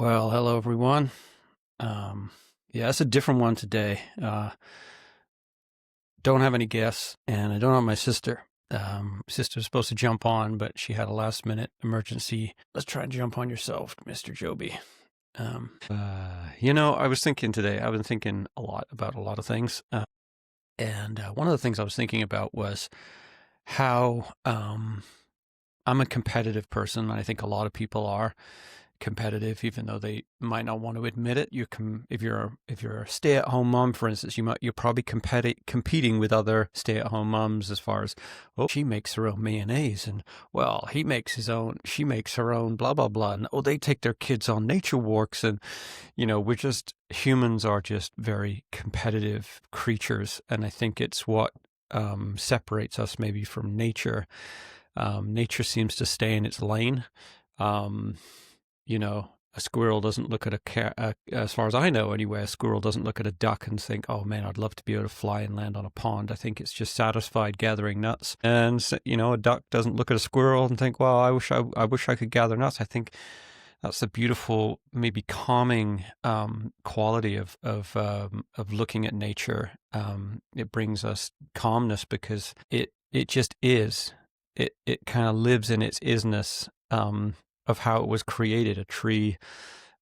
Well, hello everyone. Um, yeah, it's a different one today. Don't have any guests, and I don't have my sister. Sister's supposed to jump on, but she had a last minute emergency. Let's try and jump on yourself, Mr. Joby. I was thinking today, I've been thinking a lot about a lot of things. And one of the things I was thinking about was how I'm a competitive person. I think a lot of people are competitive, even though they might not want to admit it. If you're a stay-at-home mom, for instance, you're probably competing with other stay-at-home moms as far as, oh, she makes her own mayonnaise, and well, she makes her own blah blah blah, and oh, they take their kids on nature walks, and humans are just very competitive creatures, and I think it's what separates us maybe from nature. Nature seems to stay in its lane. A squirrel doesn't look at as far as I know anyway, a squirrel doesn't look at a duck and think, oh man, I'd love to be able to fly and land on a pond. I think it's just satisfied gathering nuts. And, a duck doesn't look at a squirrel and think, well, I wish I could gather nuts. I think that's the beautiful, maybe calming quality of looking at nature. It brings us calmness because it just is. It kind of lives in its isness. Of how it was created, a tree.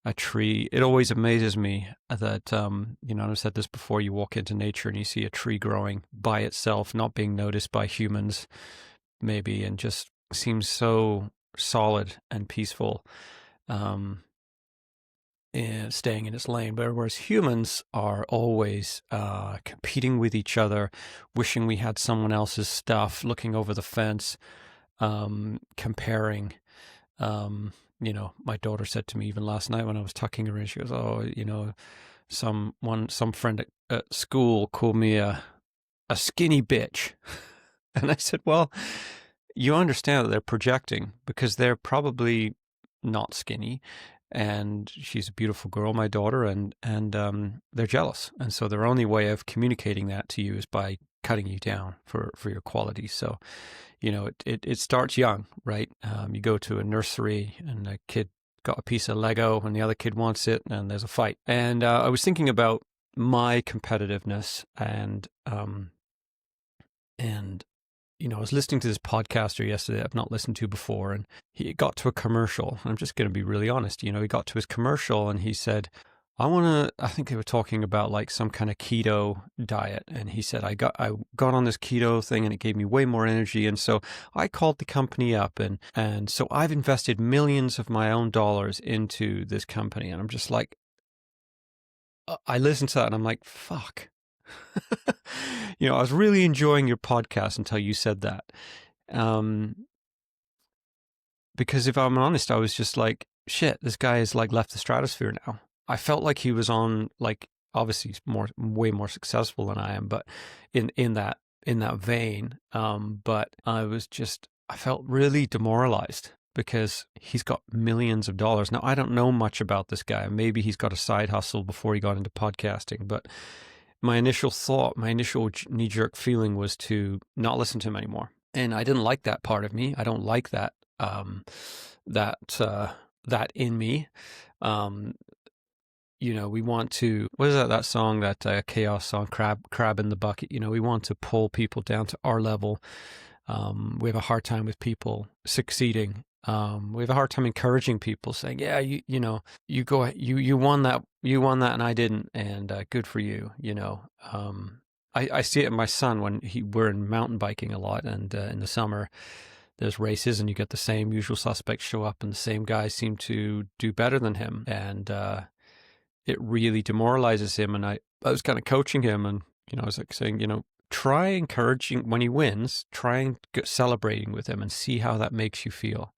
It always amazes me that, I've said this before, you walk into nature and you see a tree growing by itself, not being noticed by humans, maybe, and just seems so solid and peaceful, and staying in its lane. But whereas humans are always competing with each other, wishing we had someone else's stuff, looking over the fence, comparing. My daughter said to me even last night when I was tucking her in, she goes, oh, some friend at school called me a skinny bitch. And I said, well, you understand that they're projecting because they're probably not skinny. And she's a beautiful girl, my daughter, and they're jealous. And so their only way of communicating that to you is by cutting you down for your qualities. So, it starts young, right? You go to a nursery and a kid got a piece of Lego and the other kid wants it and there's a fight. And I was thinking about my competitiveness and I was listening to this podcaster yesterday I've not listened to before, and he got to a commercial. I'm just going to be really honest. He got to his commercial and he said, I think they were talking about like some kind of keto diet. And he said, I got on this keto thing and it gave me way more energy. And so I called the company up and so I've invested millions of my own dollars into this company. And I'm just like, I listened to that and I'm like, fuck. I was really enjoying your podcast until you said that. Because if I'm honest, I was just like, shit, this guy has like left the stratosphere now. I felt like he was on, like, obviously way more successful than I am, but in that vein. But I felt really demoralized because he's got millions of dollars. Now, I don't know much about this guy. Maybe he's got a side hustle before he got into podcasting, but my initial knee-jerk feeling was to not listen to him anymore. And I didn't like that part of me. I don't like that, that in me. We want to, what is that song, that chaos song, crab in the bucket? We want to pull people down to our level. We have a hard time with people succeeding. We have a hard time encouraging people, saying, yeah, you won that, and I didn't, and good for you. I see it in my son when we're in mountain biking a lot, and in the summer there's races and you get the same usual suspects show up and the same guys seem to do better than him. And, it really demoralizes him. And I was kind of coaching him, and, I was like saying, try encouraging when he wins, try and celebrating with him and see how that makes you feel.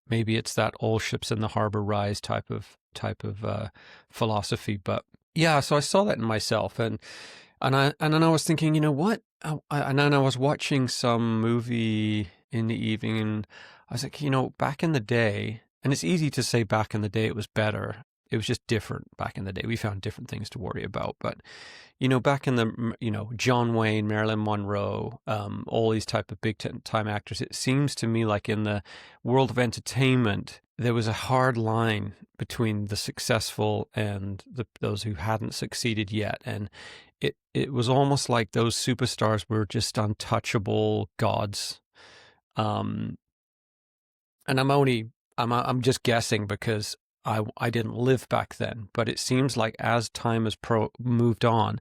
Maybe it's that all ships in the harbor rise type of philosophy, but yeah, so I saw that in myself, and then I was thinking, what? And then I was watching some movie in the evening, and I was like, back in the day, and it's easy to say back in the day it was better. it was just different back in the day. We found different things to worry about. But, back in the, John Wayne, Marilyn Monroe, all these type of big time actors, it seems to me like in the world of entertainment, there was a hard line between the successful and those who hadn't succeeded yet. And it was almost like those superstars were just untouchable gods. And I'm just guessing because I didn't live back then, but it seems like as time has moved on,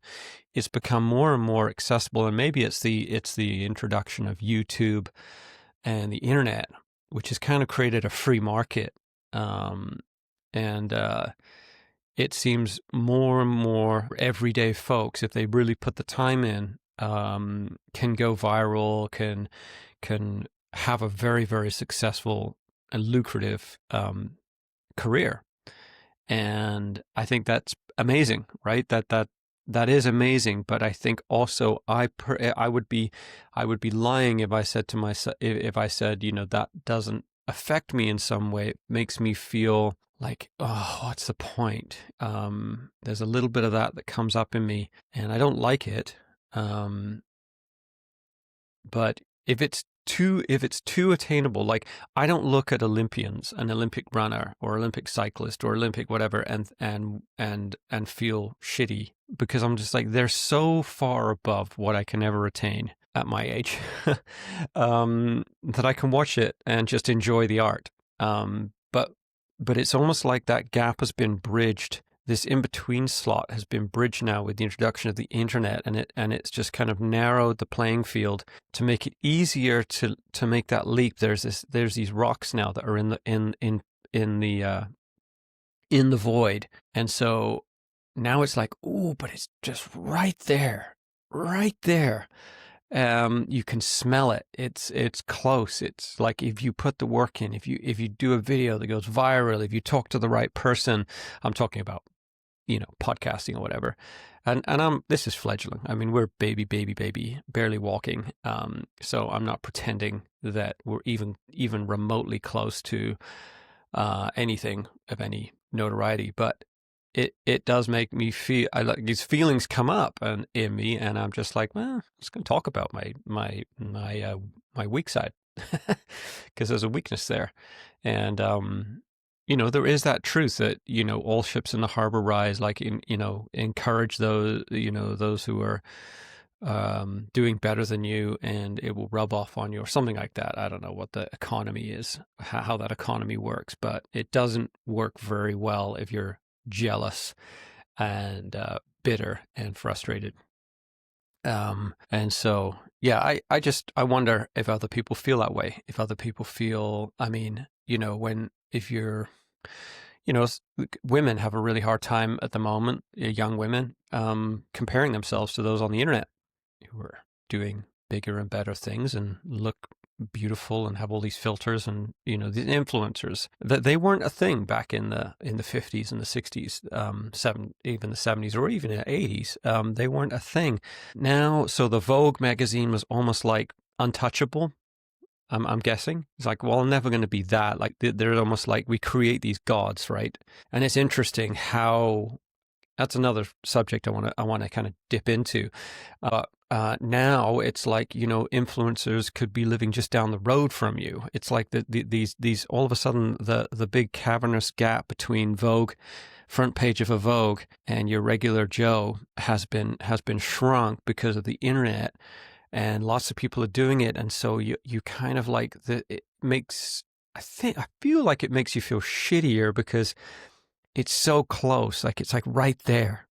it's become more and more accessible. And maybe it's the introduction of YouTube and the internet, which has kind of created a free market. It seems more and more everyday folks, if they really put the time in, can go viral, can have a very, very successful and lucrative career. And I think that's amazing, right? That is amazing. But I think also I would be lying if I said to myself, if I said, that doesn't affect me in some way. It makes me feel like, oh, what's the point? There's a little bit of that comes up in me, and I don't like it. But if it's too attainable, like I don't look at Olympians, an Olympic runner or Olympic cyclist or Olympic whatever, and feel shitty, because I'm just like, they're so far above what I can ever attain at my age, that I can watch it and just enjoy the art. But it's almost like that gap has been bridged. This in-between slot has been bridged now with the introduction of the internet, and it's just kind of narrowed the playing field to make it easier to make that leap. There's these rocks now that are in the void, and so now it's like, ooh, but it's just right there. You can smell it. It's close. It's like if you put the work in, if you do a video that goes viral, if you talk to the right person. I'm talking about, podcasting or whatever. And this is fledgling. I mean, we're baby, barely walking. So I'm not pretending that we're even remotely close to anything of any notoriety, but it does make me feel, these feelings come up in me, and I'm just like, well, I'm just going to talk about my weak side, because there's a weakness there. And, there is that truth that, all ships in the harbor rise, like, encourage those, those who are doing better than you, and it will rub off on you or something like that. I don't know what the economy is, how that economy works, but it doesn't work very well if you're jealous and bitter and frustrated. And so, yeah, I wonder if other people feel that way. If other people feel, I mean, if you're, women have a really hard time at the moment, young women, comparing themselves to those on the internet who are doing bigger and better things and look beautiful and have all these filters, and these influencers, that they weren't a thing back in the 50s and the 60s, even the 70s or even the 80s. They weren't a thing. Now, so the Vogue magazine was almost like untouchable. I'm guessing it's like, well, I'm never going to be that. Like they're almost like, we create these gods, right? And it's interesting how that's another subject I want to kind of dip into. Now it's like, influencers could be living just down the road from you. It's like these all of a sudden the big cavernous gap between Vogue, front page of a Vogue, and your regular Joe has been shrunk because of the internet, and lots of people are doing it. And so you kind of like it makes, I feel like it makes you feel shittier because it's so close, like it's like right there.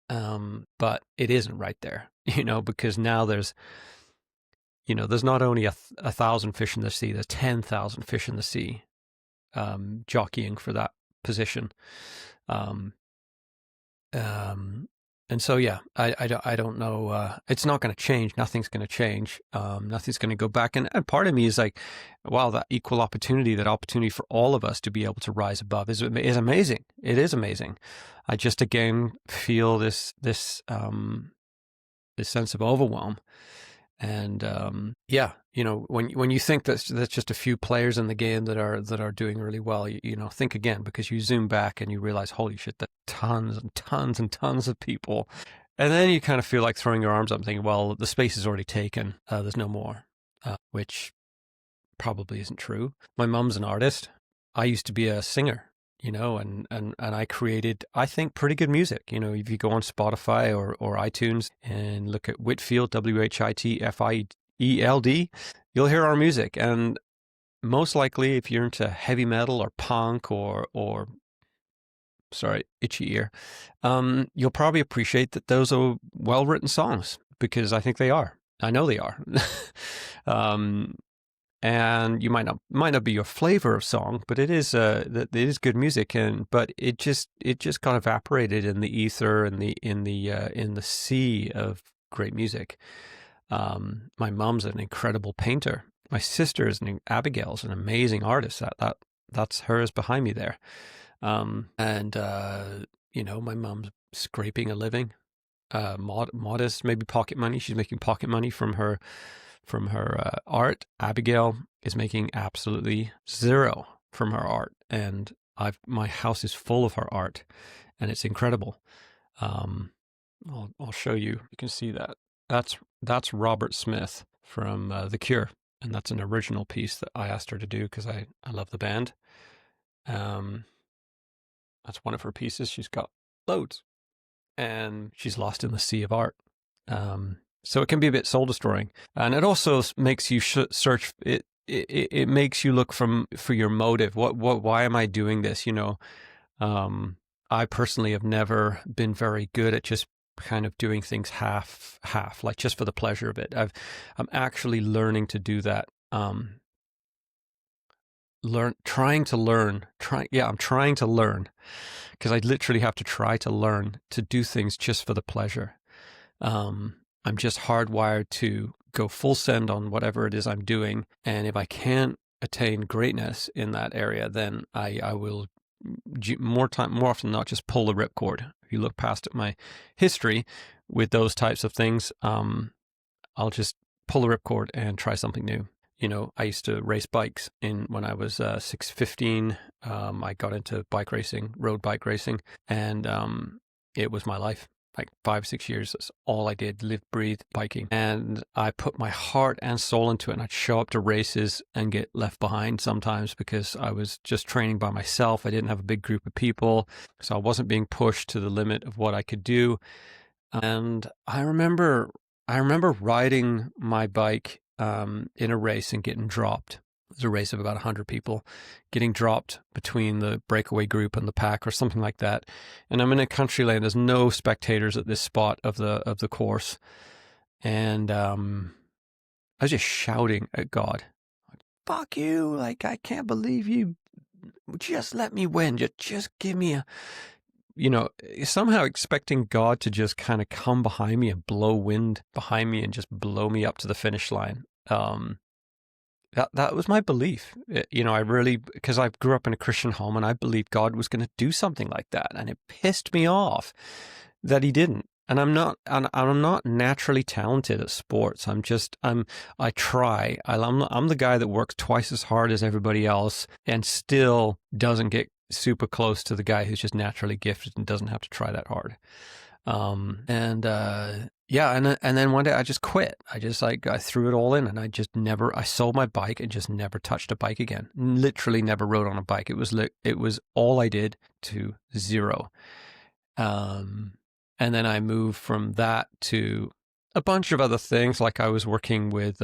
But it isn't right there, because now there's not only a 1,000 fish in the sea, there's 10,000 fish in the sea, jockeying for that position. And so, yeah, I don't know. It's not going to change. Nothing's going to change. Nothing's going to go back. And part of me is like, wow, that equal opportunity, that opportunity for all of us to be able to rise above is amazing. It is amazing. I just, again, feel this sense of overwhelm. And yeah, when you think that's just a few players in the game that are doing really well, think again, because you zoom back and you realize, holy shit, that tons and tons and tons of people. And then you kind of feel like throwing your arms up and thinking, well, the space is already taken. There's no more, which probably isn't true. My mom's an artist. I used to be a singer, and I created, I think, pretty good music. If you go on Spotify or iTunes and look at Whitfield, Whitfield, you'll hear our music. And most likely, if you're into heavy metal or punk or sorry, itchy ear, you'll probably appreciate that those are well-written songs, because I think they are. I know they are. And you might not be your flavor of song, but it is good music, but it just got evaporated in the ether and in the sea of great music. My mom's an incredible painter. My sister Abigail's an amazing artist. That's hers behind me there. My mom's scraping a living, modest, maybe pocket money. She's making pocket money from her art. Abigail is making absolutely zero from her art, and my house is full of her art, and it's incredible. I'll show you. You can see that. That's Robert Smith from The Cure, and that's an original piece that I asked her to do because I love the band. That's one of her pieces. She's got loads, and she's lost in the sea of art. So it can be a bit soul destroying, and it also makes you search. It makes you look for your motive. Why am I doing this? I personally have never been very good at just kind of doing things half, like just for the pleasure of it. I'm actually learning to do that. I'm trying to learn because I literally have to try to learn to do things just for the pleasure. I'm just hardwired to go full send on whatever it is I'm doing. And if I can't attain greatness in that area, then I will more often than not just pull the ripcord. If you look past at my history with those types of things, I'll just pull the ripcord and try something new. I used to race bikes when I was 15. I got into bike racing, road bike racing, and it was my life. Like 5-6 years, that's all I did, live, breathe biking. And I put my heart and soul into it. And I'd show up to races and get left behind sometimes because I was just training by myself. I didn't have a big group of people, so I wasn't being pushed to the limit of what I could do. And I remember riding my bike in a race and getting dropped. It was a race of about 100 people, getting dropped between the breakaway group and the pack or something like that. And I'm in a country lane. There's no spectators at this spot of the course. And I was just shouting at God, fuck you. Like, I can't believe you. Just let me win. Just give me somehow expecting God to just kind of come behind me and blow wind behind me and just blow me up to the finish line. That was my belief. I really, because I grew up in a Christian home and I believed God was going to do something like that. And it pissed me off that he didn't. And I'm not naturally talented at sports. I try. I'm the guy that works twice as hard as everybody else and still doesn't get super close to the guy who's just naturally gifted and doesn't have to try that hard. And then one day I just quit. I threw it all in, and I sold my bike and just never touched a bike again. Literally never rode on a bike. It was all I did to zero. And then I moved from that to a bunch of other things. Like I was working with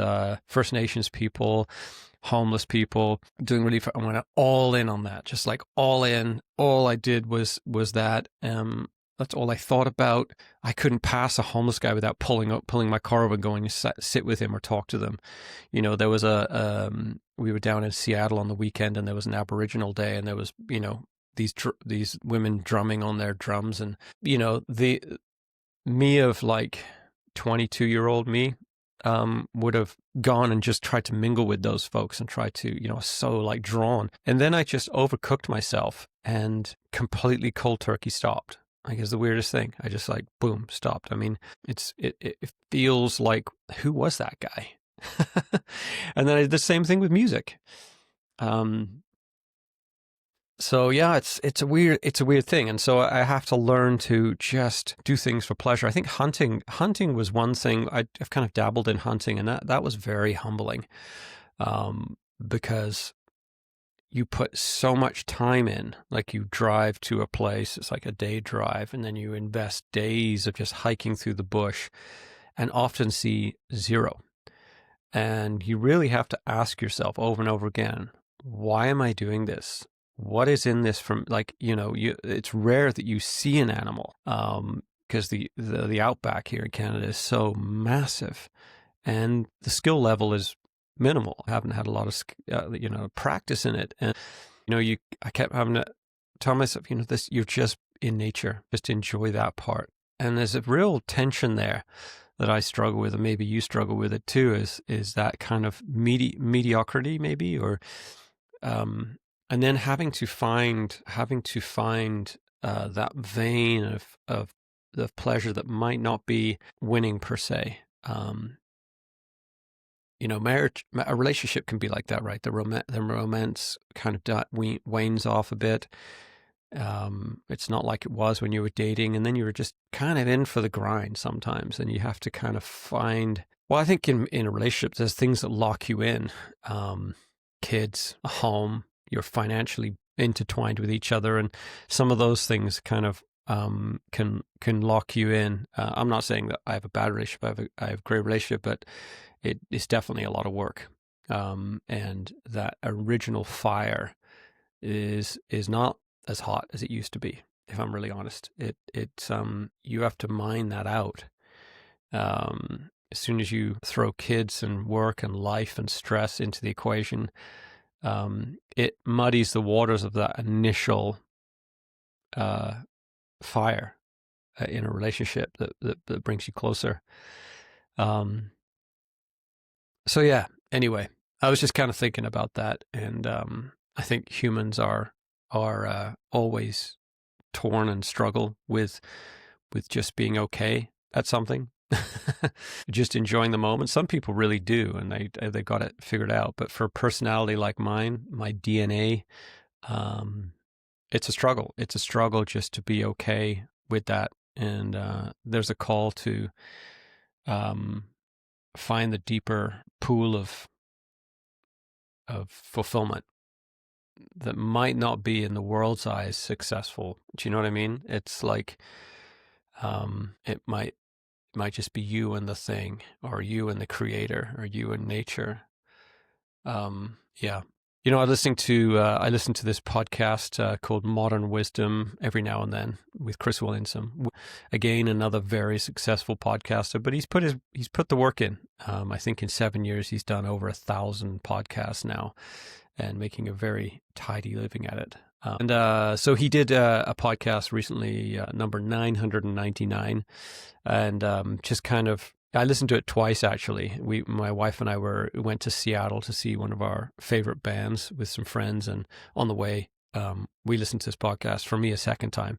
First Nations people, homeless people, doing relief. I went all in on that, just like all in. All I did was that. That's all I thought about. I couldn't pass a homeless guy without pulling my car over and going to sit with him or talk to them. There was we were down in Seattle on the weekend, and there was an Aboriginal day, and there was, these women drumming on their drums, and, the me of like 22-year-old me, would have gone and just tried to mingle with those folks and try to, so like drawn. And then I just overcooked myself and completely cold turkey stopped. Like, it's the weirdest thing. I just like, boom, stopped. I mean, it feels like, who was that guy? And then I did the same thing with music. So yeah, it's a weird thing. And so I have to learn to just do things for pleasure. I think hunting was one thing. I've kind of dabbled in hunting, and that was very humbling, because you put so much time in. Like, you drive to a place, it's like a day drive, and then you invest days of just hiking through the bush and often see zero. And you really have to ask yourself over and over again, why am I doing this? What is in this? From, like, it's rare that you see an animal, because the outback here in Canada is so massive, and the skill level is minimal. I haven't had a lot of practice in it, and I kept having to tell myself, this, you're just in nature, just enjoy that part. And there's a real tension there that I struggle with, and maybe you struggle with it too. Is that kind of mediocrity, maybe, or and then having to find that vein of the pleasure that might not be winning per se. Marriage, a relationship can be like that, right? The romance kind of wanes off a bit. It's not like it was when you were dating, and then you were just kind of in for the grind sometimes, and you have to kind of find. Well, I think in a relationship, there's things that lock you in. Kids, a home, you're financially intertwined with each other, and some of those things kind of can lock you in. I'm not saying that I have a bad relationship. I have a great relationship, but it's definitely a lot of work. And that original fire is not as hot as it used to be, if I'm really honest. It's you have to mine that out. As soon as you throw kids and work and life and stress into the equation, it muddies the waters of that initial fire in a relationship that brings you closer. So yeah, anyway, I was just kind of thinking about that, and I think humans are always torn and struggle with just being okay at something, just enjoying the moment. Some people really do, and they got it figured out. But for a personality like mine, my DNA, it's a struggle. It's a struggle just to be okay with that. And there's a call to find the deeper pool of fulfillment that might not be in the world's eyes successful. Do you know what I mean? It's like it might just be you and the thing, or you and the creator, or you and nature. Yeah. I listen to this podcast called Modern Wisdom every now and then with Chris Williamson. Again, another very successful podcaster, but he's put the work in. I think in 7 years he's done over 1,000 podcasts now, and making a very tidy living at it. So he did a podcast recently, number 999, and just kind of, I listened to it twice, actually. My wife and I went to Seattle to see one of our favorite bands with some friends, and on the way, we listened to this podcast, for me, a second time.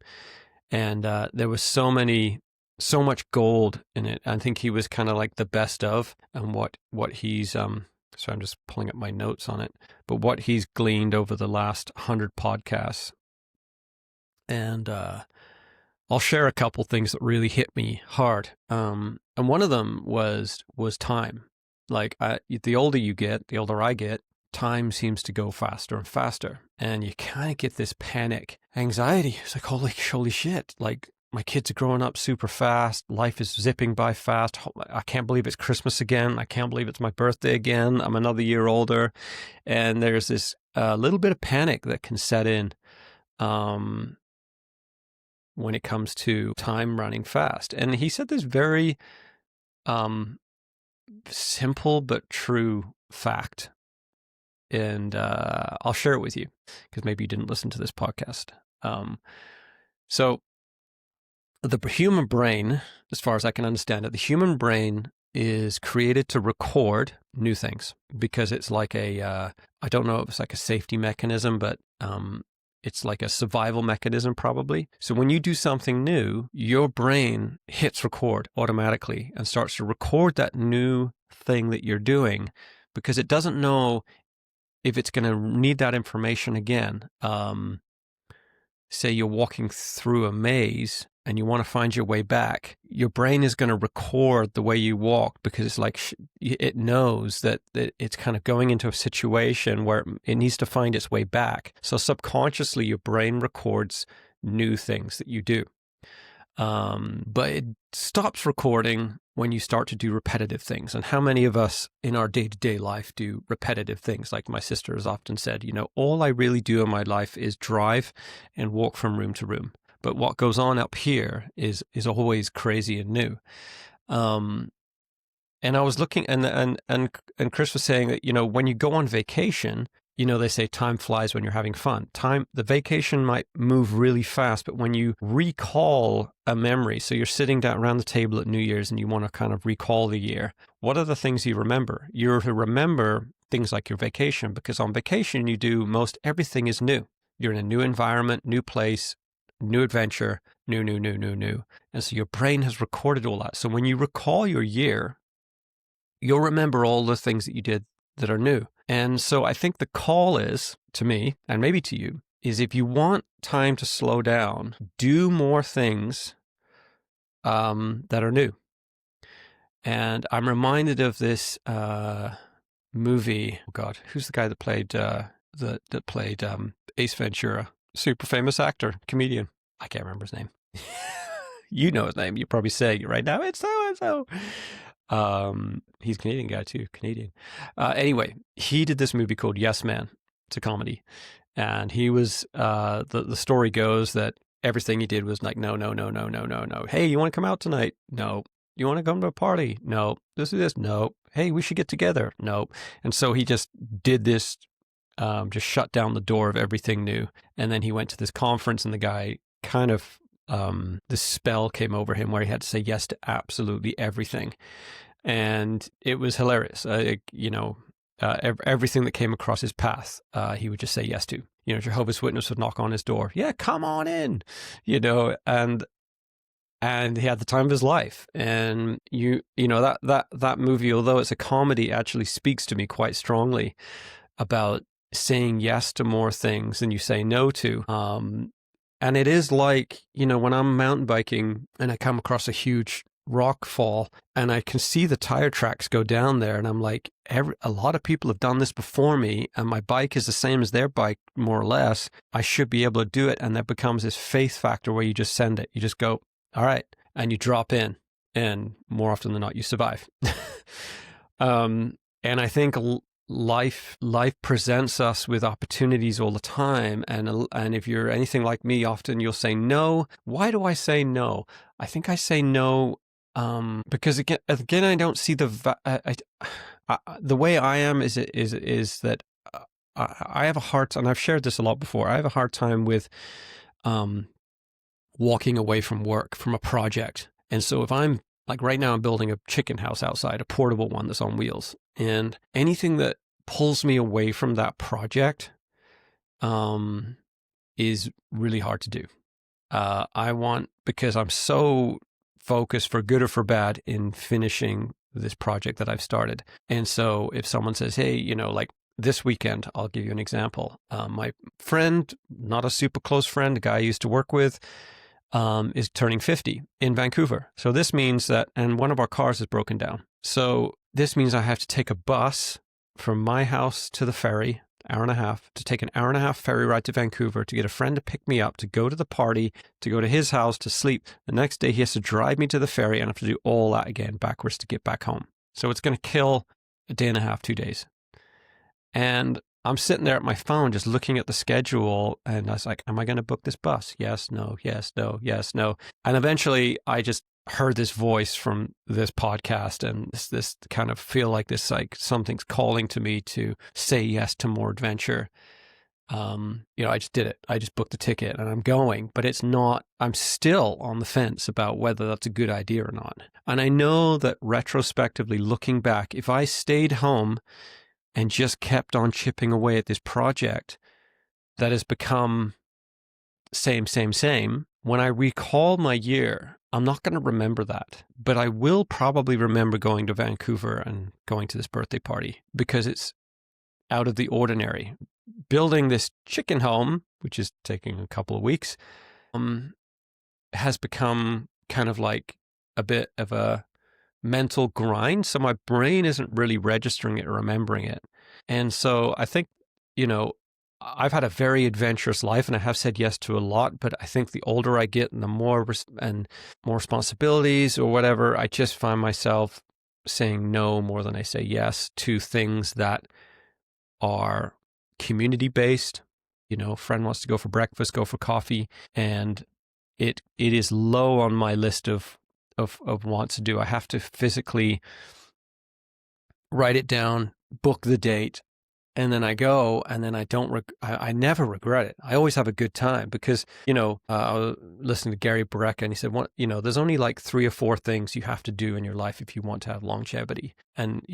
And there was so much gold in it. I think he was kind of like the best of, and what he's, so I'm just pulling up my notes on it, but what he's gleaned over the last 100 podcasts. And I'll share a couple things that really hit me hard. And one of them was time. Like, the older you get, the older I get, time seems to go faster and faster. And you kind of get this panic, anxiety. It's like, holy shit. Like, my kids are growing up super fast. Life is zipping by fast. I can't believe it's Christmas again. I can't believe it's my birthday again. I'm another year older. And there's this little bit of panic that can set in when it comes to time running fast. And he said this very simple but true fact. And I'll share it with you, because maybe you didn't listen to this podcast. So the human brain, as far as I can understand it, the human brain is created to record new things, because it's like I don't know if it's like a safety mechanism, but it's like a survival mechanism probably. So when you do something new, your brain hits record automatically and starts to record that new thing that you're doing because it doesn't know if it's going to need that information again. Say you're walking through a maze and you want to find your way back, your brain is going to record the way you walk because it's like it knows that it's kind of going into a situation where it needs to find its way back. So subconsciously, your brain records new things that you do. But it stops recording when you start to do repetitive things. And how many of us in our day-to-day life do repetitive things? Like my sister has often said, all I really do in my life is drive and walk from room to room. But what goes on up here is always crazy and new. And I was looking, and Chris was saying that, when you go on vacation, they say time flies when you're having fun. The vacation might move really fast, but when you recall a memory, so you're sitting down around the table at New Year's and you want to kind of recall the year, what are the things you remember? You're to remember things like your vacation, because on vacation, you do most everything is new. You're in a new environment, new place, new adventure, new. And so your brain has recorded all that. So when you recall your year, you'll remember all the things that you did that are new. And so I think the call is, to me, and maybe to you, is if you want time to slow down, do more things that are new. And I'm reminded of this movie. Oh God, who's the guy that played Ace Ventura? Super famous actor, comedian. I can't remember his name. You know his name. You're probably saying it right now. It's so-and-so. He's a Canadian guy too, Canadian. Anyway, he did this movie called Yes Man. It's a comedy. And he was, the story goes that everything he did was like, no. Hey, you want to come out tonight? No. You want to come to a party? No. This is this? No. Hey, we should get together? No. And so he just did this, just shut down the door of everything new. And then he went to this conference and the guy kind of, this spell came over him where he had to say yes to absolutely everything. And it was hilarious. Everything that came across his path, he would just say yes to. Jehovah's Witness would knock on his door. Yeah, come on in, and he had the time of his life. And that movie, although it's a comedy, actually speaks to me quite strongly about saying yes to more things than you say no to. And it is like, when I'm mountain biking and I come across a huge rock fall and I can see the tire tracks go down there and I'm like, a lot of people have done this before me and my bike is the same as their bike, more or less. I should be able to do it. And that becomes this faith factor where you just send it. You just go, all right. And you drop in and more often than not, you survive. And I think life presents us with opportunities all the time, and if you're anything like me, often you'll say no. Why do I say no? I think I say no because again I don't see the way I am is that I have a hard time, and I've shared this a lot before. I have a hard time with walking away from work, from a project. And so if I'm like right now, I'm building a chicken house outside, a portable one that's on wheels. And anything that pulls me away from that project is really hard to do. Because I'm so focused, for good or for bad, in finishing this project that I've started. And so if someone says, hey, like this weekend, I'll give you an example. My friend, not a super close friend, a guy I used to work with, is turning 50 in Vancouver. So this means that, and one of our cars is broken down. So this means I have to take a bus from my house to the ferry, hour and a half, to take an hour and a half ferry ride to Vancouver, to get a friend to pick me up, to go to the party, to go to his house, to sleep. The next day he has to drive me to the ferry and I have to do all that again backwards to get back home. So it's going to kill a day and a half, 2 days. And I'm sitting there at my phone just looking at the schedule and I was like, am I going to book this bus? Yes, no, yes, no, yes, no. And eventually I just heard this voice from this podcast and this kind of feel like this, like something's calling to me to say yes to more adventure. I just did it. I just booked the ticket and I'm going, but I'm still on the fence about whether that's a good idea or not. And I know that retrospectively looking back, if I stayed home and just kept on chipping away at this project that has become same. When I recall my year, I'm not going to remember that, but I will probably remember going to Vancouver and going to this birthday party because it's out of the ordinary. Building this chicken home, which is taking a couple of weeks, has become kind of like a bit of a mental grind. So my brain isn't really registering it or remembering it. And so I think, I've had a very adventurous life and I have said yes to a lot, but I think the older I get and the more responsibilities or whatever, I just find myself saying no more than I say yes to things that are community based. Friend wants to go for breakfast, go for coffee, and it is low on my list of wants to do. I have to physically write it down, book the date, and then I go, and then I never regret it. I always have a good time because, I was listening to Gary Brecka and he said, there's only like 3 or 4 things you have to do in your life if you want to have longevity. And,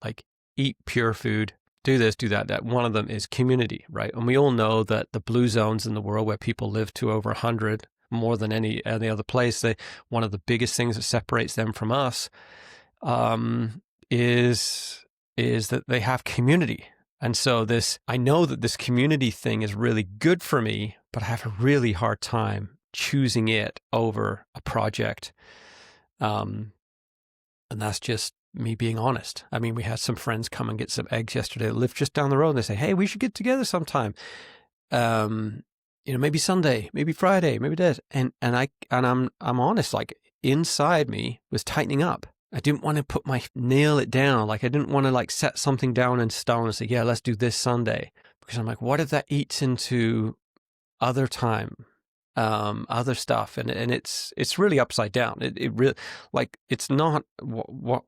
like eat pure food, do this, do that, that. One of them is community, right? And we all know that the blue zones in the world where people live to over 100, more than any other place, one of the biggest things that separates them from us is that they have community. And so I know that this community thing is really good for me, but I have a really hard time choosing it over a project. And that's just me being honest. I mean, we had some friends come and get some eggs yesterday that live just down the road, and they say, hey, we should get together sometime. Maybe Sunday, maybe Friday, maybe that. And I'm honest, like inside me was tightening up. I didn't want to nail it down. Like I didn't want to like set something down in stone and say, yeah, let's do this Sunday. Because I'm like, what if that eats into other time, other stuff? And it's really upside down. It really, like, it's not what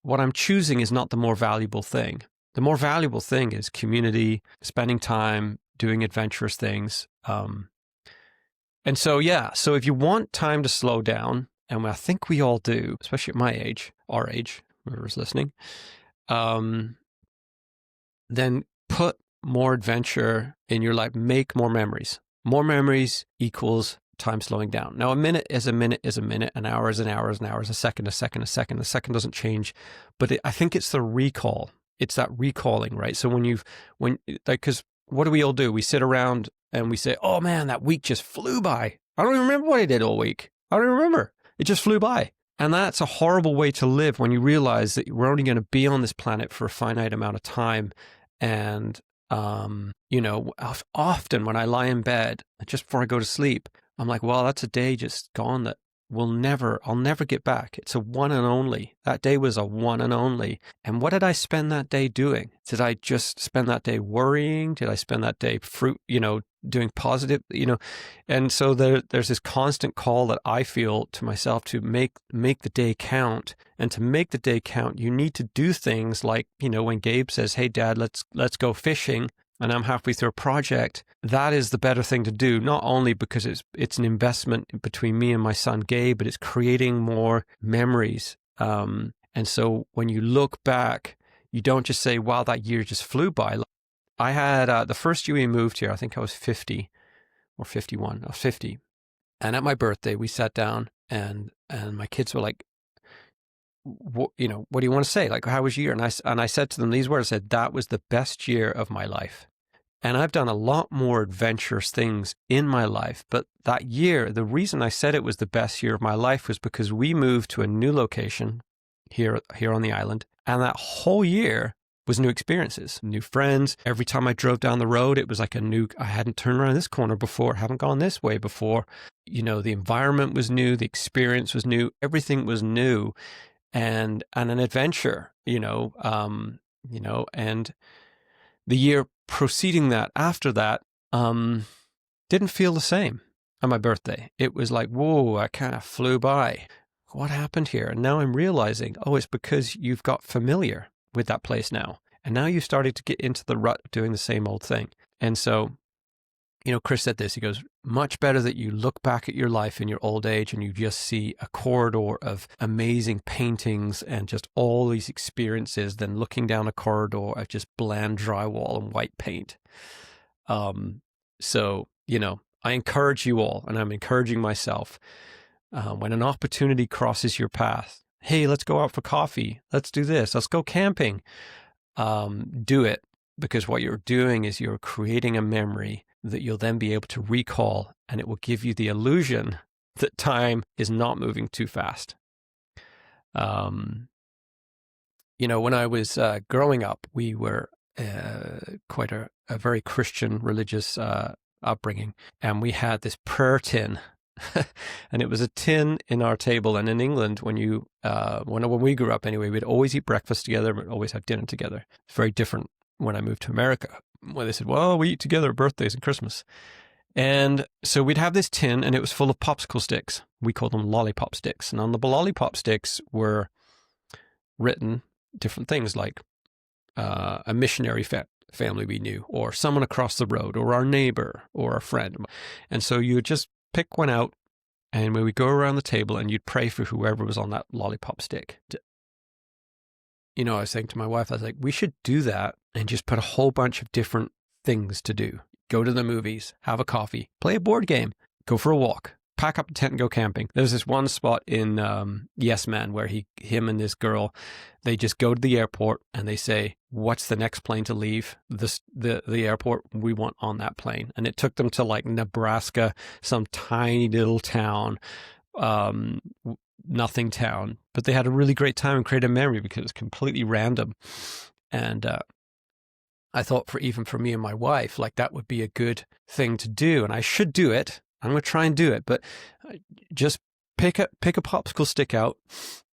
I'm choosing is not the more valuable thing. The more valuable thing is community, spending time, doing adventurous things. And so, so if you want time to slow down, and I think we all do, especially at my age, our age, whoever's listening, then put more adventure in your life, make more memories. More memories equals time slowing down. Now, a minute is a minute is a minute, an hour is an hour is an hour, is a second, a second, a second. The second doesn't change, but I think it's the recall. It's that recalling, right? So because what do we all do? We sit around and we say, oh man, that week just flew by. I don't even remember what I did all week. I don't even remember. It just flew by. And that's a horrible way to live when you realize that we're only going to be on this planet for a finite amount of time. And, often when I lie in bed, just before I go to sleep, I'm like, well, that's a day just gone that I'll never get back. It's a one and only. That day was a one and only. And what did I spend that day doing? Did I just spend that day worrying? Did I spend that day doing positive, And so there's this constant call that I feel to myself to make the day count. And to make the day count, you need to do things like, when Gabe says, hey, Dad, let's go fishing, and I'm halfway through a project, that is the better thing to do, not only because it's an investment between me and my son Gabe, but it's creating more memories. And so when you look back, you don't just say, wow, that year just flew by. I had the first year we moved here, I think I was 50 or 51. I was 50. And at my birthday, we sat down and my kids were like, what do you want to say? Like, how was your year? And I said to them these words, I said, that was the best year of my life. And I've done a lot more adventurous things in my life. But that year, the reason I said it was the best year of my life was because we moved to a new location here on the island. And that whole year was new experiences, new friends. Every time I drove down the road, it was like I hadn't turned around this corner before, haven't gone this way before. The environment was new, the experience was new, everything was new, and an adventure, and the year preceding that, after that, didn't feel the same on my birthday. It was like, whoa, I kind of flew by. What happened here? And now I'm realizing, it's because you've got familiar with that place now. And now you've started to get into the rut of doing the same old thing. And so, Chris said this, he goes, much better that you look back at your life in your old age and you just see a corridor of amazing paintings and just all these experiences than looking down a corridor of just bland drywall and white paint. So, I encourage you all, and I'm encouraging myself, when an opportunity crosses your path, hey, let's go out for coffee. Let's do this. Let's go camping. Do it, because what you're doing is you're creating a memory that you'll then be able to recall, and it will give you the illusion that time is not moving too fast. When I was growing up, we were quite a very Christian religious upbringing, and we had this prayer tin. And it was a tin in our table. And in England, when we grew up anyway, we'd always eat breakfast together, we'd always have dinner together. It's very different when I moved to America, where they said, well, we eat together at birthdays and Christmas. And so we'd have this tin, and it was full of popsicle sticks. We called them lollipop sticks. And on the lollipop sticks were written different things, like a missionary family we knew, or someone across the road, or our neighbor, or a friend. And so you would just pick one out, and when we go around the table, and you'd pray for whoever was on that lollipop stick. I was saying to my wife, I was like, we should do that and just put a whole bunch of different things to do. Go to the movies, have a coffee, play a board game, go for a walk, pack up a tent and go camping. There's this one spot in Yes Man where him and this girl, they just go to the airport and they say, what's the next plane to leave the airport? We want on that plane. And it took them to like Nebraska, some tiny little town, nothing town. But they had a really great time and created a memory because it was completely random. And I thought for me and my wife, like that would be a good thing to do. And I should do it. I'm going to try and do it, but just pick a popsicle stick out,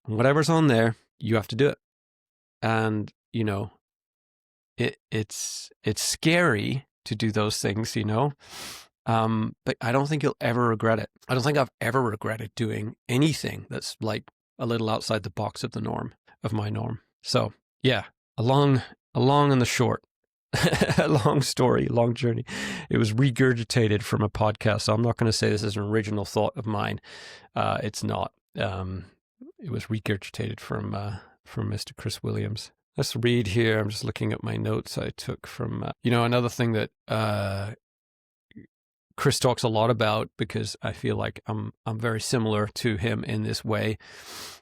whatever's on there, you have to do it. And, it's scary to do those things, but I don't think you'll ever regret it. I don't think I've ever regretted doing anything that's like a little outside the box of my norm. So yeah, a long and the short. A long story, long journey. It was regurgitated from a podcast, so I'm not going to say this is an original thought of mine. It's not. It was regurgitated from Mr. Chris Williams. Let's read here. I'm just looking at my notes I took from, another thing that Chris talks a lot about, because I feel like I'm very similar to him in this way,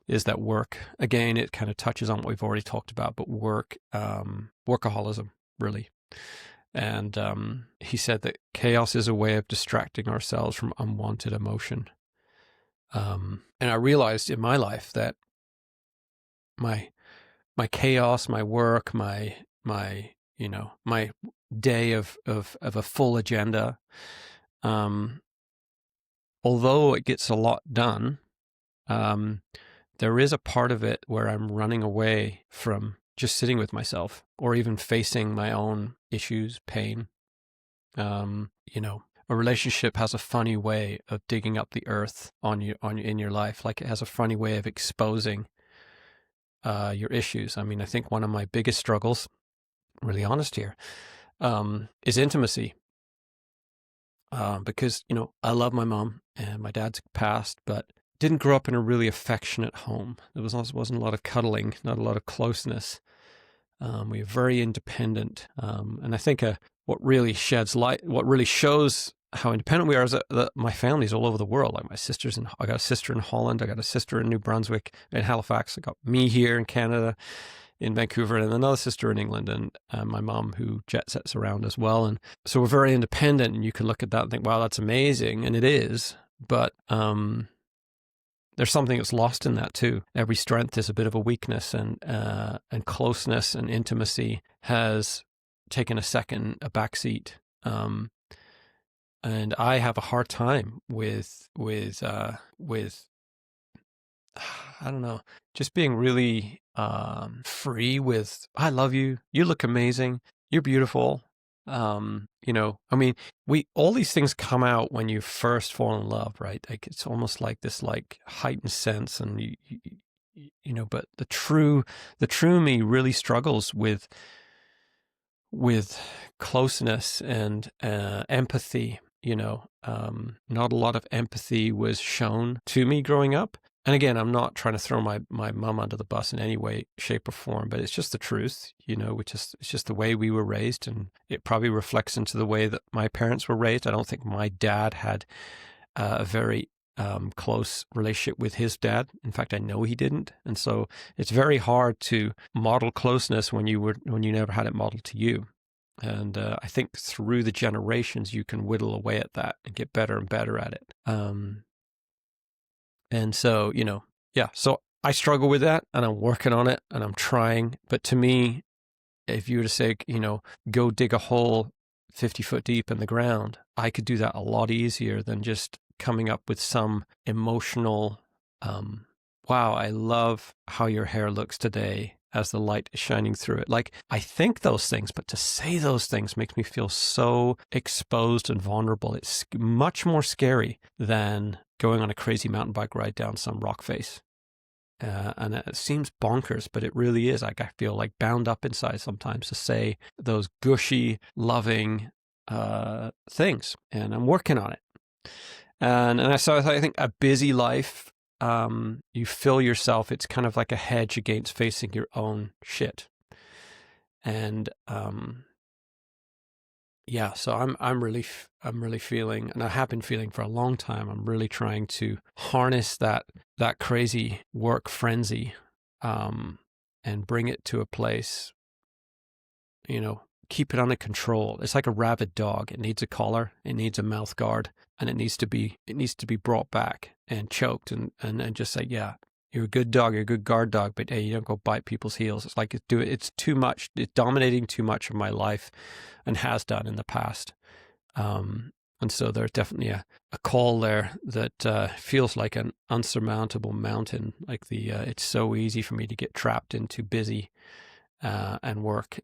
is that work. Again, it kind of touches on what we've already talked about, but workaholism. Really. And he said that chaos is a way of distracting ourselves from unwanted emotion. And I realized in my life that my chaos, my work, my day of a full agenda, although it gets a lot done, there is a part of it where I'm running away from just sitting with myself, or even facing my own issues, pain. A relationship has a funny way of digging up the earth in your life. Like it has a funny way of exposing your issues. I mean, I think one of my biggest struggles, really honest here, is intimacy. Because, I love my mom and my dad's passed, but didn't grow up in a really affectionate home. There wasn't a lot of cuddling, not a lot of closeness. We were very independent. And I think what really shows how independent we are is that my family's all over the world. Like I got a sister in Holland. I got a sister in New Brunswick, in Halifax. I got me here in Canada, in Vancouver, and another sister in England, and my mom who jet sets around as well. And so we're very independent, and you can look at that and think, wow, that's amazing. And it is, but there's something that's lost in that too. Every strength is a bit of a weakness, and closeness and intimacy has taken a backseat. And I have a hard time with I don't know, just being really free with, I love you, you look amazing, you're beautiful. All these things come out when you first fall in love, right? Like it's almost like this like heightened sense, and but the true me really struggles with closeness and empathy. Not a lot of empathy was shown to me growing up. And again, I'm not trying to throw my mom under the bus in any way, shape, or form, but it's just the truth, it's just the way we were raised, and it probably reflects into the way that my parents were raised. I don't think my dad had a very close relationship with his dad. In fact, I know he didn't, and so it's very hard to model closeness when you never had it modeled to you. And I think through the generations, you can whittle away at that and get better and better at it. And so, so I struggle with that, and I'm working on it, and I'm trying. But to me, if you were to say, go dig a hole 50 foot deep in the ground, I could do that a lot easier than just coming up with some emotional, wow, I love how your hair looks today as the light is shining through it. Like, I think those things, but to say those things makes me feel so exposed and vulnerable. It's much more scary than going on a crazy mountain bike ride down some rock face. And it seems bonkers, but it really is. Like, I feel like bound up inside sometimes to say those gushy, loving things, and I'm working on it. And so I think a busy life, you fill yourself. It's kind of like a hedge against facing your own shit. And so I'm really feeling, and I have been feeling for a long time, I'm really trying to harness that crazy work frenzy, and bring it to a place, keep it under control. It's like a rabid dog. It needs a collar, it needs a mouth guard, and it needs to be brought back and choked and just say, yeah, you're a good dog, you're a good guard dog, but hey, you don't go bite people's heels. It's like it's too much. It's dominating too much of my life, and has done in the past. And so there's definitely a call there that feels like an unsurmountable mountain. Like it's so easy for me to get trapped into busy and work.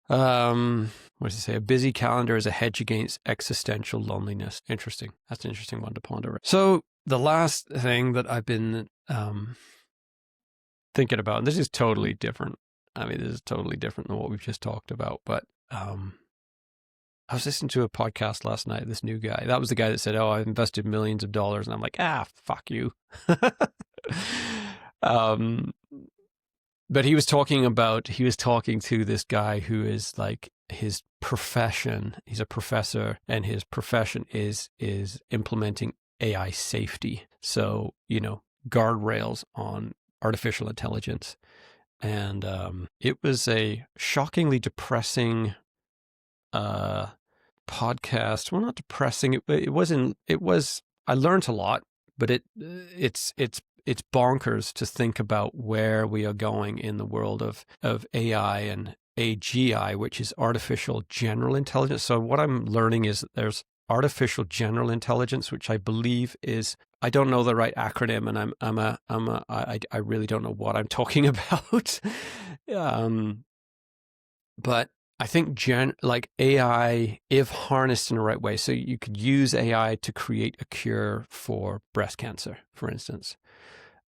What does it say? A busy calendar is a hedge against existential loneliness. Interesting. That's an interesting one to ponder. So the last thing that I've been thinking about, and this is totally different. I mean, this is totally different than what we've just talked about, but I was listening to a podcast last night, this new guy. That was the guy that said, oh, I've invested millions of dollars. And I'm like, fuck you. But he was talking to this guy who is like, his profession, he's a professor, and his profession is implementing AI safety. So, guardrails on artificial intelligence. And it was a shockingly depressing podcast. Well, not depressing. It was. I learned a lot, but it's bonkers to think about where we are going in the world of AI and AGI, which is artificial general intelligence. So what I'm learning is that there's artificial general intelligence, which I believe is, I don't know the right acronym, and I really don't know what I'm talking about. But I think like AI, if harnessed in the right way, so you could use AI to create a cure for breast cancer, for instance.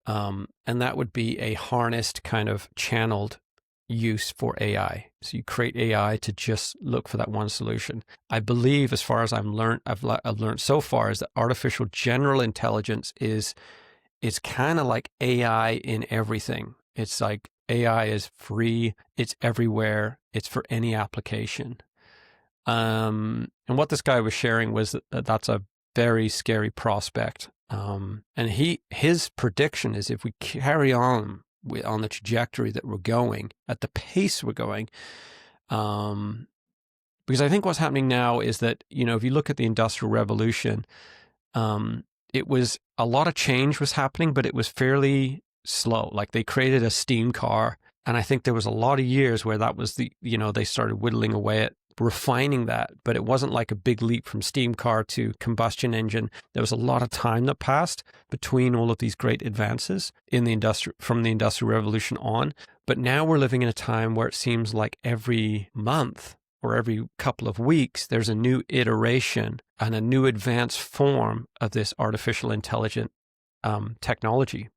And that would be a harnessed kind of channeled use for AI. So you create AI to just look for that one solution. I believe, as far as I've learned so far, is that artificial general intelligence is kind of like AI in everything. It's like AI is free. It's everywhere. It's for any application. And what this guy was sharing was that that's a very scary prospect. And his prediction is, if we carry on on the trajectory that we're going, at the pace we're going, because I think what's happening now is that, if you look at the Industrial Revolution, it was a lot of change was happening, but it was fairly slow. Like, they created a steam car, and I think there was a lot of years where that was they started whittling away at refining that, but it wasn't like a big leap from steam car to combustion engine. There was a lot of time that passed between all of these great advances from the Industrial Revolution on. But now we're living in a time where it seems like every month or every couple of weeks, there's a new iteration and a new advanced form of this artificial intelligent technology.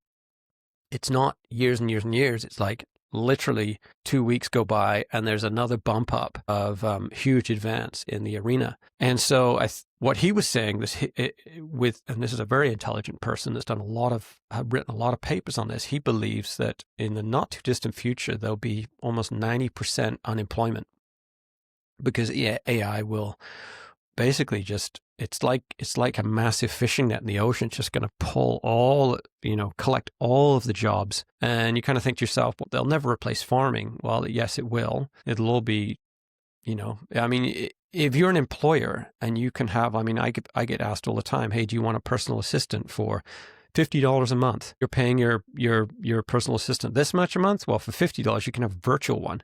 It's not years and years and years. It's like literally 2 weeks go by and there's another bump up of huge advance in the arena. And so what he was saying and this is a very intelligent person that's done written a lot of papers on this. He believes that in the not too distant future, there'll be almost 90% unemployment because AI will basically just, it's like a massive fishing net in the ocean. It's just going to pull collect all of the jobs. And you kind of think to yourself, well, they'll never replace farming. Well, yes, it will. It'll all be, if you're an employer and you can have, I get asked all the time, hey, do you want a personal assistant for $50 a month? You're paying your personal assistant this much a month? Well, for $50, you can have a virtual one.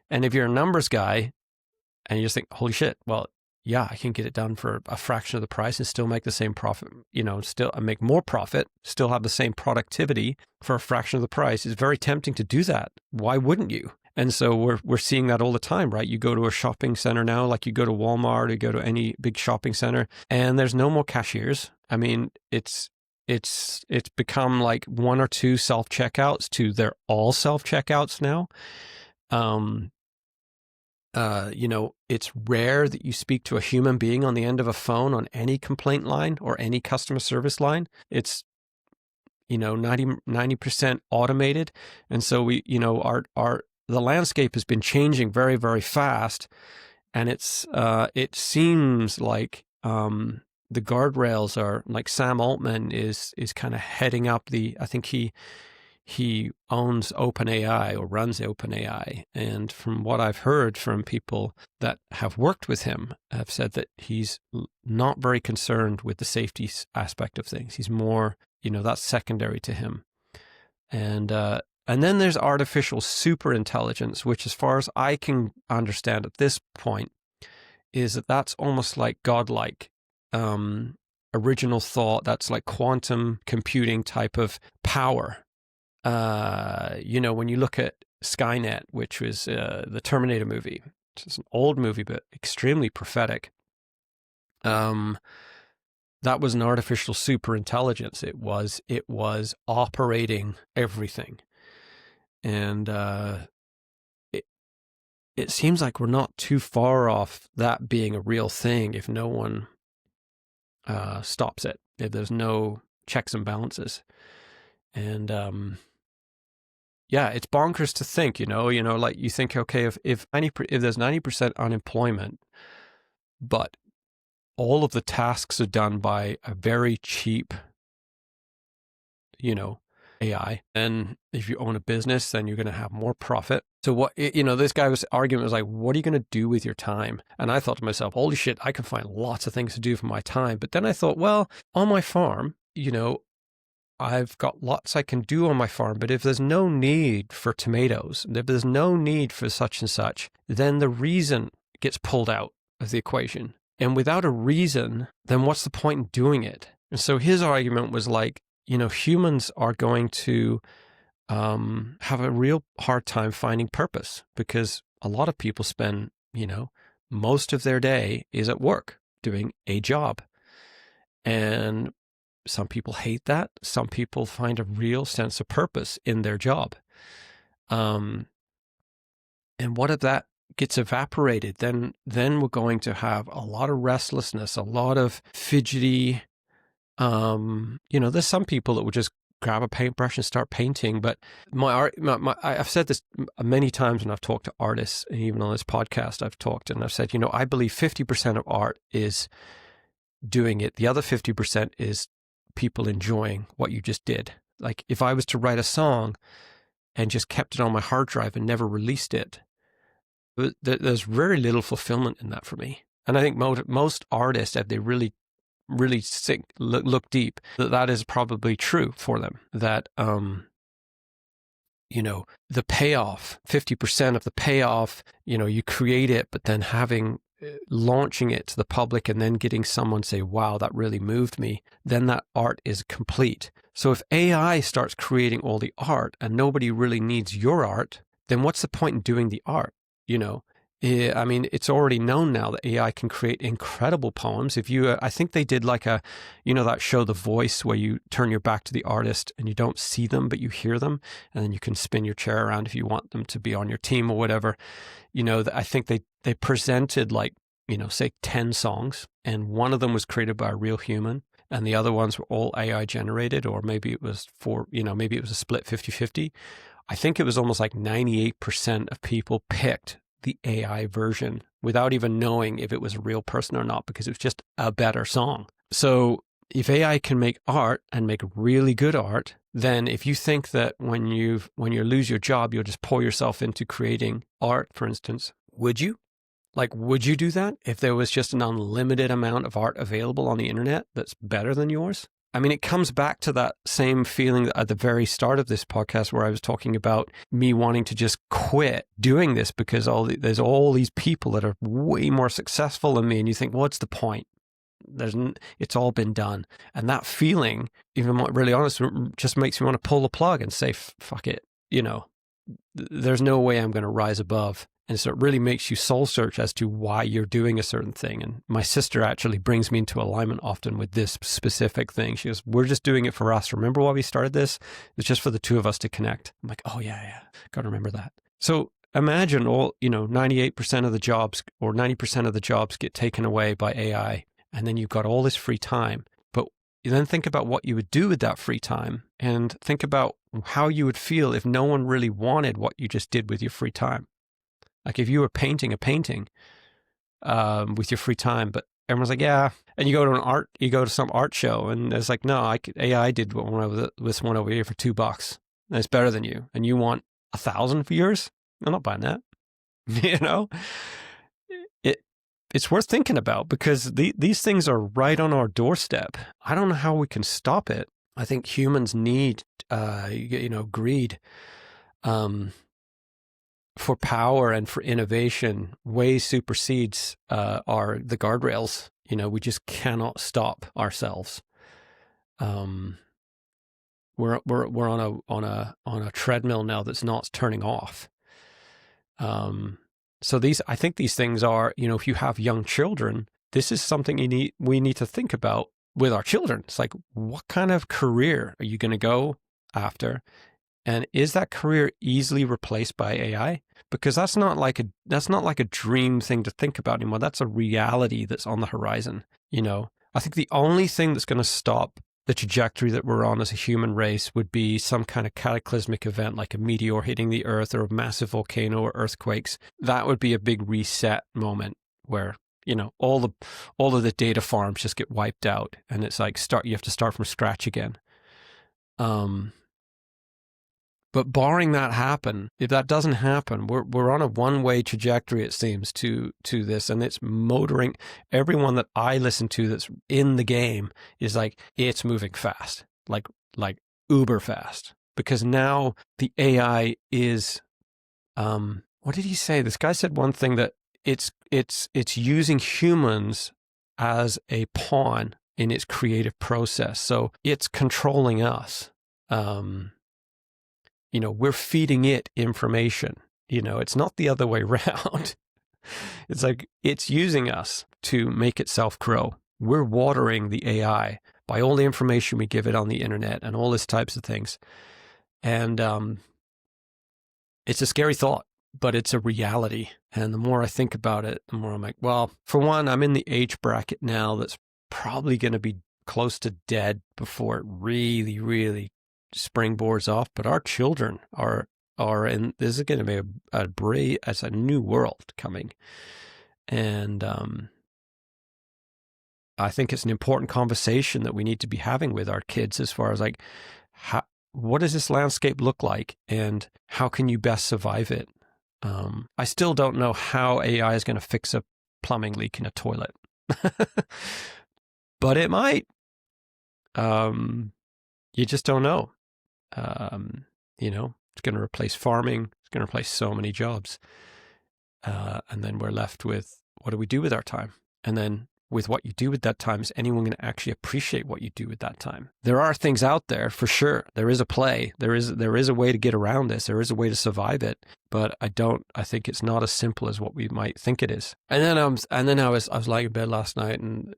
And if you're a numbers guy and you just think, holy shit, well, yeah, I can get it done for a fraction of the price and still make the same profit, still make more profit, still have the same productivity for a fraction of the price. It's very tempting to do that. Why wouldn't you? And so we're seeing that all the time, right? You go to a shopping center now, like you go to Walmart or you go to any big shopping center, and there's no more cashiers. I mean, it's become like one or two self-checkouts to they're all self-checkouts now. It's rare that you speak to a human being on the end of a phone on any complaint line or any customer service line. It's, 90% automated. And so the landscape has been changing very, very fast. And it seems like, the guardrails are like Sam Altman is kind of heading up I think he owns OpenAI or runs OpenAI. And from what I've heard from people that have worked with him, have said that he's not very concerned with the safety aspect of things. He's more, that's secondary to him. And then there's artificial superintelligence, which as far as I can understand at this point, is that's almost like godlike original thought. That's like quantum computing type of power. When you look at Skynet, which was the Terminator movie, it's an old movie, but extremely prophetic. That was an artificial superintelligence. It was operating everything. And it seems like we're not too far off that being a real thing if no one stops it, if there's no checks and balances. And yeah, it's bonkers to think, like you think, okay, if there's 90% unemployment, but all of the tasks are done by a very cheap, AI, and if you own a business, then you're going to have more profit. So what, this guy was arguing, was like, what are you going to do with your time? And I thought to myself, holy shit, I can find lots of things to do for my time. But then I thought, well, on my farm, I've got lots I can do on my farm, but if there's no need for tomatoes, if there's no need for such and such, then the reason gets pulled out of the equation. And without a reason, then what's the point in doing it? And so his argument was like, humans are going to have a real hard time finding purpose because a lot of people spend, most of their day is at work doing a job. And some people hate that. Some people find a real sense of purpose in their job. And what if that gets evaporated? Then we're going to have a lot of restlessness, a lot of fidgety. There's some people that would just grab a paintbrush and start painting. But I've said this many times when I've talked to artists, and even on this podcast, I've talked and I've said, I believe 50% of art is doing it. The other 50% is people enjoying what you just did. Like if I was to write a song and just kept it on my hard drive and never released it, there's very little fulfillment in that for me. And I think most artists, if they really look deep, that is probably true for them. That the payoff, 50% of the payoff, you create it, but then launching it to the public and then getting someone say, wow, that really moved me, then that art is complete. So if AI starts creating all the art and nobody really needs your art, then what's the point in doing the art? I mean, it's already known now that AI can create incredible poems. If you, I think they did like that show, The Voice, where you turn your back to the artist and you don't see them, but you hear them, and then you can spin your chair around if you want them to be on your team or whatever. I think they presented like, say 10 songs, and one of them was created by a real human, and the other ones were all AI generated, or maybe it was maybe it was a split 50-50. I think it was almost like 98% of people picked the AI version without even knowing if it was a real person or not, because it was just a better song. So if AI can make art and make really good art, then if you think that when you lose your job, you'll just pour yourself into creating art, for instance, would you? Like, would you do that if there was just an unlimited amount of art available on the internet that's better than yours? I mean, it comes back to that same feeling at the very start of this podcast where I was talking about me wanting to just quit doing this because there's all these people that are way more successful than me. And you think, what's the point? It's all been done. And that feeling, even really honest, just makes me want to pull the plug and say, fuck it. There's no way I'm going to rise above. And so it really makes you soul search as to why you're doing a certain thing. And my sister actually brings me into alignment often with this specific thing. She goes, we're just doing it for us. Remember why we started this? It's just for the two of us to connect. I'm like, oh yeah. Got to remember that. So imagine 98% of the jobs or 90% of the jobs get taken away by AI. And then you've got all this free time. But you then think about what you would do with that free time, and think about how you would feel if no one really wanted what you just did with your free time. Like if you were painting a painting with your free time, but everyone's like, yeah. And you go to some art show, and it's like, no, AI did this one over here for $2, and it's better than you. And you want 1,000 for yours? I'm not buying that. It's worth thinking about, because these things are right on our doorstep. I don't know how we can stop it. I think humans need, greed, for power and for innovation way supersedes the guardrails. We just cannot stop ourselves. We're on a treadmill now that's not turning off. So I think these things are, if you have young children, this is something we need to think about with our children. It's like, what kind of career are you going to go after? And is that career easily replaced by AI? Because that's not like a dream thing to think about anymore. That's a reality that's on the horizon. I think the only thing that's going to stop the trajectory that we're on as a human race would be some kind of cataclysmic event, like a meteor hitting the earth or a massive volcano or earthquakes. That would be a big reset moment where, all of the data farms just get wiped out, and it's like you have to start from scratch again. But barring that happen, if that doesn't happen, we're on a one-way trajectory, it seems, to this, and it's motoring. Everyone that I listen to that's in the game is like, it's moving fast, like uber fast, because now the AI is, what did he say? This guy said one thing, that it's using humans as a pawn in its creative process. So it's controlling us. We're feeding it information. It's not the other way around. It's like it's using us to make itself grow. We're watering the AI by all the information we give it on the internet and all these types of things. And it's a scary thought, but it's a reality. And the more I think about it, the more I'm like, well, for one, I'm in the age bracket now that's probably going to be close to dead before it really, really springboards off. But our children are in, this is going to be as a new world coming. And I think it's an important conversation that we need to be having with our kids, as far as like, what does this landscape look like, and how can you best survive it? I still don't know how AI is going to fix a plumbing leak in a toilet, but it might. You just don't know. It's going to replace farming. It's going to replace so many jobs. And then we're left with, what do we do with our time? And then with what you do with that time? Is anyone going to actually appreciate what you do with that time? There are things out there for sure. There is a play. There is a way to get around this. There is a way to survive it. But I think it's not as simple as what we might think it is. And then I was lying in bed last night, and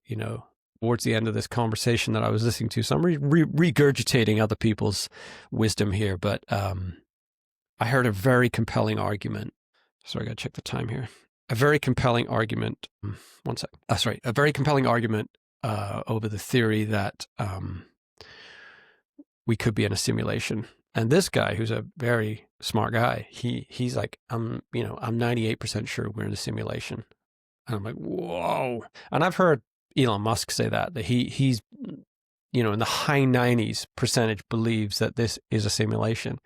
towards the end of this conversation that I was listening to, so I'm regurgitating other people's wisdom here, but I heard a very compelling argument. Sorry, I got to check the time here. A very compelling argument. One sec. That's right. A very compelling argument over the theory that we could be in a simulation. And this guy, who's a very smart guy, he's like, I'm 98% sure we're in a simulation. And I'm like, whoa. And I've heard Elon Musk say that he's in the high 90s percentage believes that this is a simulation.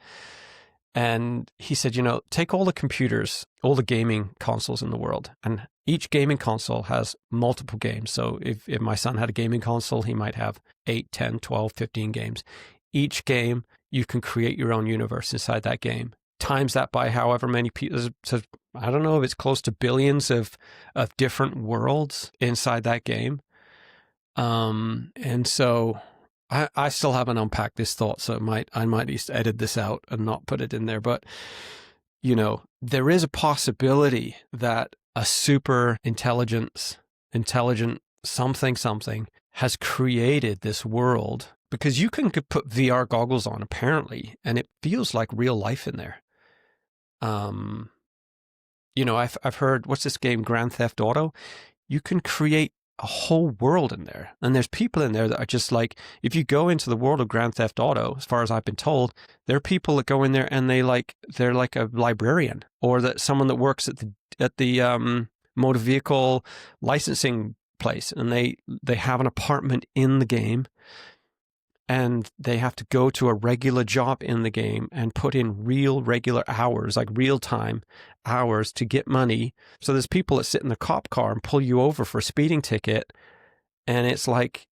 And he said, take all the computers, all the gaming consoles in the world, and each gaming console has multiple games. So if my son had a gaming console, he might have 8, 10, 12, 15 games. Each game, you can create your own universe inside that game. Times that by however many people, I don't know if it's close to billions of different worlds inside that game. And so I still haven't unpacked this thought, so I might just edit this out and not put it in there. But, there is a possibility that a super intelligent something has created this world, because you can put VR goggles on apparently, and it feels like real life in there. I've heard, what's this game, Grand Theft Auto? You can create a whole world in there. And there's people in there that are just like, if you go into the world of Grand Theft Auto, as far as I've been told, there are people that go in there and they're like a librarian, or that someone that works at the motor vehicle licensing place, and they have an apartment in the game, and they have to go to a regular job in the game and put in regular hours, like real-time hours, to get money. So there's people that sit in the cop car and pull you over for a speeding ticket, and it's like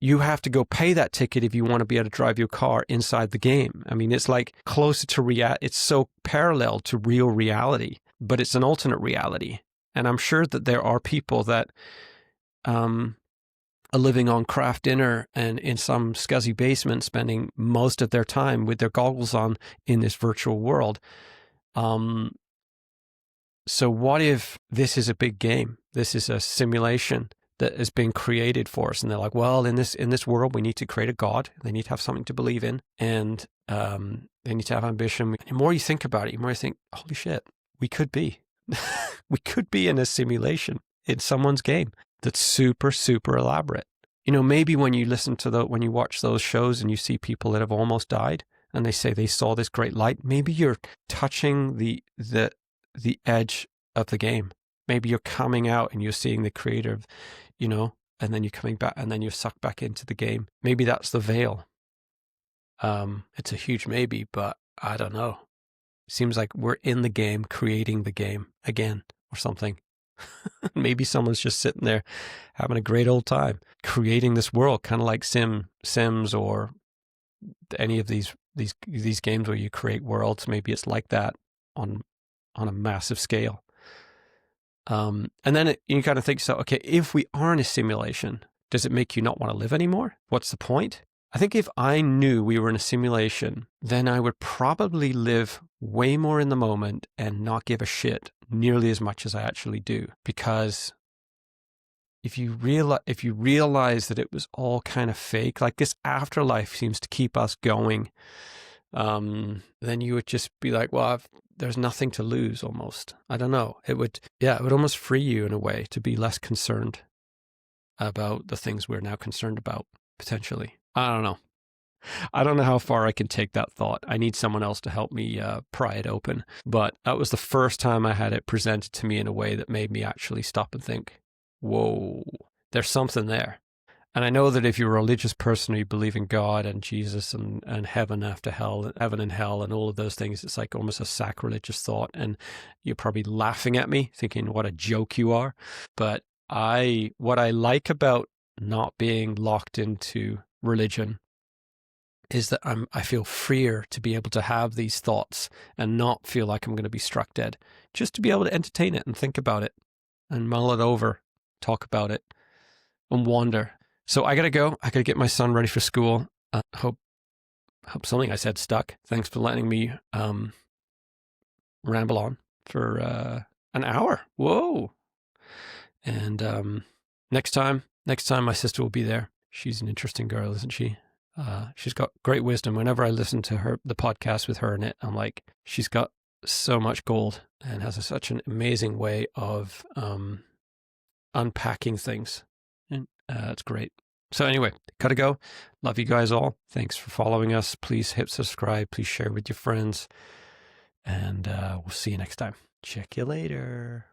you have to go pay that ticket if you want to be able to drive your car inside the game. I mean, it's like closer to reality. It's so parallel to real reality, but it's an alternate reality. And I'm sure that there are people that are living on craft dinner and in some scuzzy basement, spending most of their time with their goggles on in this virtual world. So what if this is a big game? This is a simulation that has been created for us. And they're like, well, in this world, we need to create a God. They need to have something to believe in. And they need to have ambition. The more you think about it, the more you think, holy shit, we could be. We could be in a simulation in someone's game that's super, super elaborate. Maybe when you when you watch those shows and you see people that have almost died and they say they saw this great light, maybe you're touching the edge of the game. Maybe you're coming out and you're seeing the creator, and then you're coming back and then you're sucked back into the game. Maybe that's the veil. It's a huge maybe, but I don't know. Seems like we're in the game, creating the game again or something. Maybe someone's just sitting there having a great old time creating this world, kind of like Sims or any of these games where you create worlds. Maybe it's like that on a massive scale. And then you kind of think, so, okay, if we are in a simulation, does it make you not want to live anymore? What's the point? I think if I knew we were in a simulation, then I would probably live way more in the moment and not give a shit nearly as much as I actually do. Because if you realize that it was all kind of fake, like this afterlife seems to keep us going, then you would just be like, well, there's nothing to lose almost. I don't know. It would almost free you in a way to be less concerned about the things we're now concerned about, potentially. I don't know. I don't know how far I can take that thought. I need someone else to help me pry it open. But that was the first time I had it presented to me in a way that made me actually stop and think, whoa, there's something there. And I know that if you're a religious person or you believe in God and Jesus and heaven after hell, heaven and hell and all of those things, it's like almost a sacrilegious thought. And you're probably laughing at me, thinking what a joke you are. But what I like about not being locked into religion is that I feel freer to be able to have these thoughts and not feel like I'm going to be struck dead, just to be able to entertain it and think about it and mull it over talk about it and wander. So I got to go. I got to get my son ready for school. Hope something I said stuck. Thanks for letting me ramble on for an hour. Whoa. And next time my sister will be there. She's an interesting girl, isn't she? She's got great wisdom. Whenever I listen to the podcast with her in it, I'm like, she's got so much gold and has such an amazing way of unpacking things. And it's great. So anyway, gotta go. Love you guys all. Thanks for following us. Please hit subscribe. Please share with your friends. And we'll see you next time. Check you later.